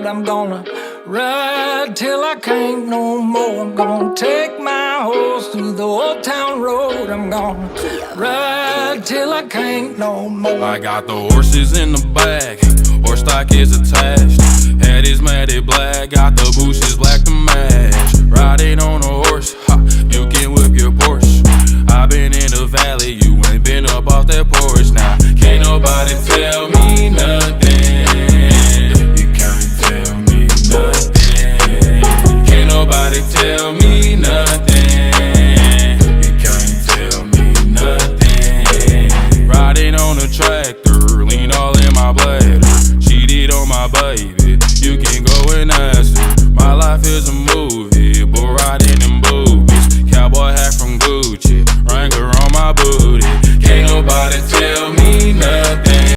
road. I'm gonna ride till I can't no more. I'm gonna take my horse through the old town road. I'm gonna ride till I can't no more. I got the horses in the back, horse stock is attached. Head is matted black, got the bushes black to match. Riding on a horse, ha, you can whip your Porsche. I been in the valley, you ain't been up off that porch. Now, can't nobody tell me nothing. You can't tell me nothing. Can't nobody tell me nothing. You can't tell me nothing. Riding on a tractor, lean all in my bladder. Cheated on my baby, you can go and ask her. My life is a movie,